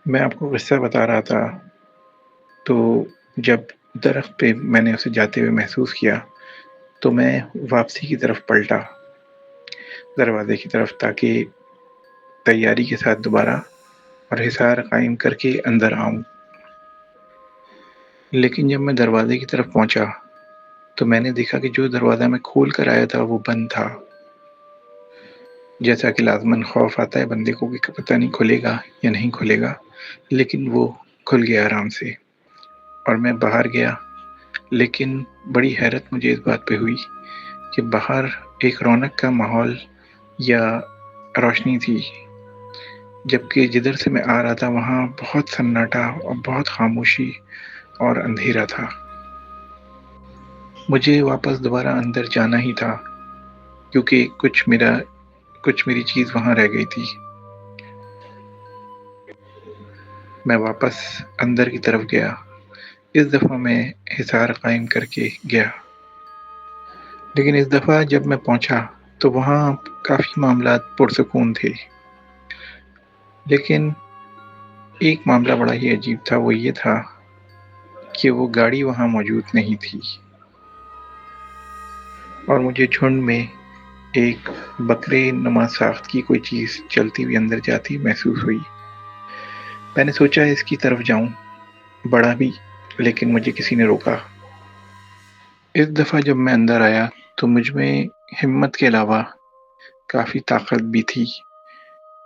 میں آپ کو قصہ بتا رہا تھا، تو جب درخت پہ میں نے اسے جاتے ہوئے محسوس کیا تو میں واپسی کی طرف پلٹا، دروازے کی طرف، تاکہ تیاری کے ساتھ دوبارہ اور حصار قائم کر کے اندر آؤں۔ لیکن جب میں دروازے کی طرف پہنچا تو میں نے دیکھا کہ جو دروازہ میں کھول کر آیا تھا وہ بند تھا۔ جیسا کہ لازماً خوف آتا ہے بندے کو کہ پتہ نہیں کھلے گا یا نہیں کھلے گا، لیکن وہ کھل گیا آرام سے اور میں باہر گیا۔ لیکن بڑی حیرت مجھے اس بات پہ ہوئی کہ باہر ایک رونق کا ماحول یا روشنی تھی، جبکہ جدھر سے میں آ رہا تھا وہاں بہت سناٹا اور بہت خاموشی اور اندھیرا تھا۔ مجھے واپس دوبارہ اندر جانا ہی تھا، کیونکہ کچھ میری چیز وہاں رہ گئی تھی۔ میں واپس اندر کی طرف گیا۔ اس دفعہ میں حصار قائم کر کے گیا، لیکن اس دفعہ جب میں پہنچا تو وہاں کافی معاملات پرسکون تھے، لیکن ایک معاملہ بڑا ہی عجیب تھا۔ وہ یہ تھا کہ وہ گاڑی وہاں موجود نہیں تھی، اور مجھے جھنڈ میں ایک بکرے نما ساخت کی کوئی چیز چلتی ہوئی اندر جاتی محسوس ہوئی۔ میں نے سوچا اس کی طرف جاؤں، بڑھا بھی، لیکن مجھے کسی نے روکا۔ اس دفعہ جب میں اندر آیا تو مجھ میں ہمت کے علاوہ کافی طاقت بھی تھی۔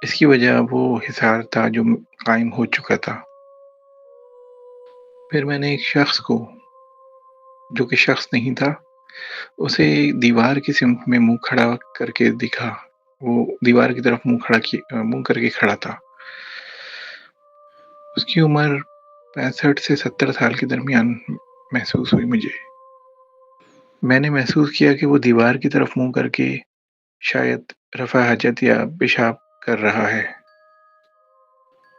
اس کی وجہ وہ حصار تھا جو قائم ہو چکا تھا۔ پھر میں نے ایک شخص کو، جو کہ شخص نہیں تھا، اسے دیوار کی سمت میں منہ کھڑا کر کے دکھا۔ وہ دیوار کی طرف منہ کر کے کھڑا تھا۔ اس کی عمر 65 سے 70 سال کے درمیان محسوس ہوئی مجھے۔ میں نے محسوس کیا کہ وہ دیوار کی طرف منہ کر کے شاید رفع حاجت یا پیشاب کر رہا ہے۔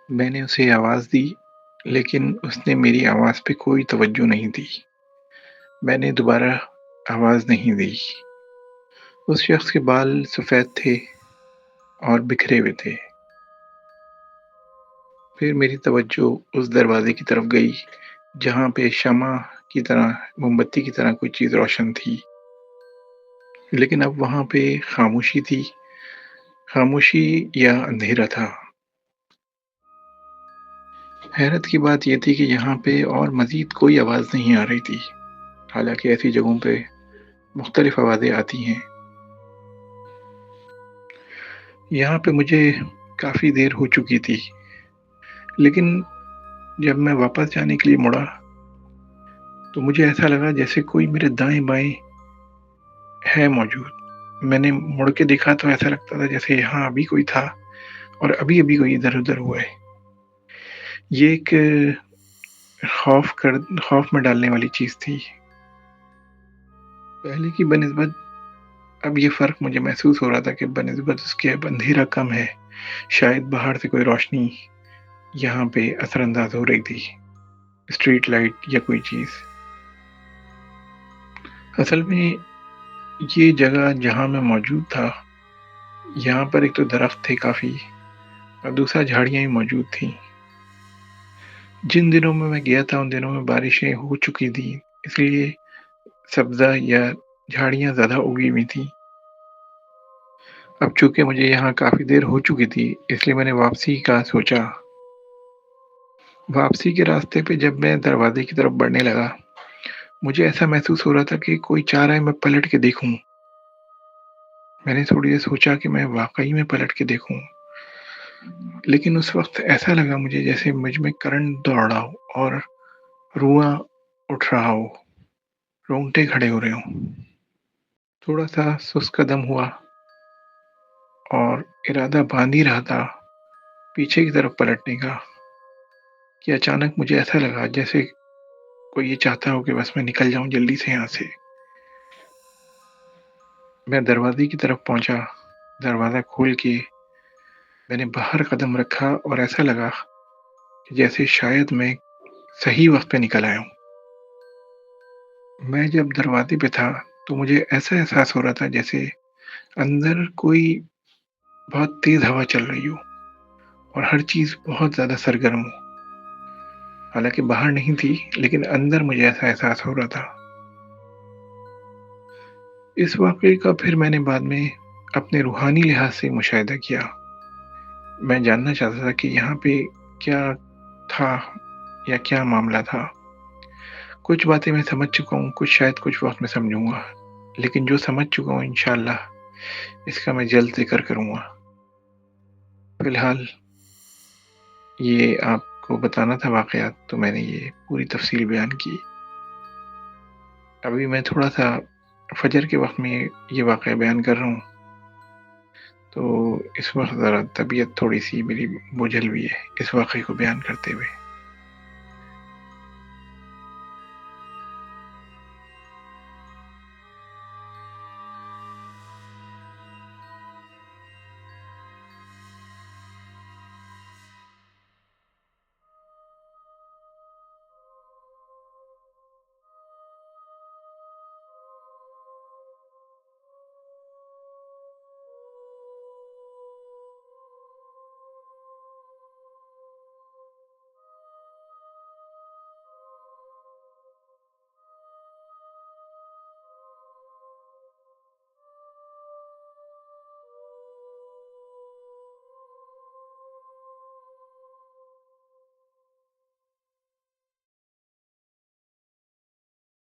میں نے اسے آواز دی، لیکن اس نے میری آواز پہ کوئی توجہ نہیں دی۔ میں نے دوبارہ آواز نہیں دی۔ اس شخص کے بال سفید تھے اور بکھرے ہوئے تھے۔ پھر میری توجہ اس دروازے کی طرف گئی جہاں پہ شمع کی طرح، موم بتی کی طرح کوئی چیز روشن تھی، لیکن اب وہاں پہ خاموشی تھی، خاموشی یا اندھیرا تھا۔ حیرت کی بات یہ تھی کہ یہاں پہ اور مزید کوئی آواز نہیں آ رہی تھی، حالانکہ ایسی جگہوں پہ مختلف آوازیں آتی ہیں۔ یہاں پہ مجھے کافی دیر ہو چکی تھی، لیکن جب میں واپس جانے کے لیے مڑا تو مجھے ایسا لگا جیسے کوئی میرے دائیں بائیں ہے موجود۔ میں نے مڑ کے دیکھا تو ایسا لگتا تھا جیسے یہاں ابھی کوئی تھا اور ابھی ابھی کوئی ادھر ادھر ہوا ہے۔ یہ ایک خوف میں ڈالنے والی چیز تھی۔ پہلے کی بنسبت اب یہ فرق مجھے محسوس ہو رہا تھا کہ بنسبت اس کے اب اندھیرا کم ہے، شاید باہر سے کوئی روشنی یہاں پہ اثر انداز ہو رہی تھی، اسٹریٹ لائٹ یا کوئی چیز۔ اصل میں یہ جگہ جہاں میں موجود تھا، یہاں پر ایک تو درخت تھے کافی، اور دوسرا جھاڑیاں ہی موجود تھیں۔ جن دنوں میں گیا تھا ان دنوں میں بارشیں ہو چکی تھیں، اس لیے سبزہ یا جھاڑیاں زیادہ اگی ہوئی تھیں۔ اب چونکہ مجھے یہاں کافی دیر ہو چکی تھی، اس لیے میں نے واپسی کا سوچا۔ واپسی کے راستے پہ جب میں دروازے کی طرف بڑھنے لگا، مجھے ایسا محسوس ہو رہا تھا کہ کوئی چاہ رہا ہے میں پلٹ کے دیکھوں۔ میں نے تھوڑی دیر سوچا کہ میں واقعی میں پلٹ کے دیکھوں، لیکن اس وقت ایسا لگا مجھے جیسے مجھ میں کرنٹ دوڑ رہا ہو اور رواں اٹھ رہا ہو، رونگٹے کھڑے ہو رہے ہوں۔ تھوڑا سا سست قدم ہوا اور ارادہ باندھ ہی رہا تھا پیچھے کی طرف پلٹنے کا کہ اچانک مجھے ایسا لگا جیسے کوئی یہ چاہتا ہو کہ بس میں نکل جاؤں جلدی سے یہاں سے۔ میں دروازے کی طرف پہنچا، دروازہ کھول کے میں نے باہر قدم رکھا اور ایسا لگا کہ جیسے شاید میں صحیح وقت پہ نکل آیا ہوں۔ میں جب دروازے پہ تھا تو مجھے ایسا احساس ہو رہا تھا جیسے اندر کوئی بہت تیز ہوا چل رہی ہو اور ہر چیز بہت زیادہ سرگرم ہو۔ حالانکہ باہر نہیں تھی لیکن اندر مجھے ایسا احساس ہو رہا تھا۔ اس واقعے کا پھر میں نے بعد میں اپنے روحانی لحاظ سے مشاہدہ کیا۔ میں جاننا چاہتا تھا کہ یہاں پہ کیا تھا یا کیا معاملہ تھا۔ کچھ باتیں میں سمجھ چکا ہوں، کچھ وقت میں سمجھوں گا، لیکن جو سمجھ چکا ہوں انشاءاللہ اس کا میں جلد ذکر کروں گا۔ فی الحال یہ آپ کو بتانا تھا واقعات، تو میں نے یہ پوری تفصیل بیان کی۔ ابھی میں تھوڑا سا فجر کے وقت میں یہ واقعہ بیان کر رہا ہوں، تو اس وقت ذرا طبیعت تھوڑی سی میری بجھل ہوئی ہے اس واقعے کو بیان کرتے ہوئے۔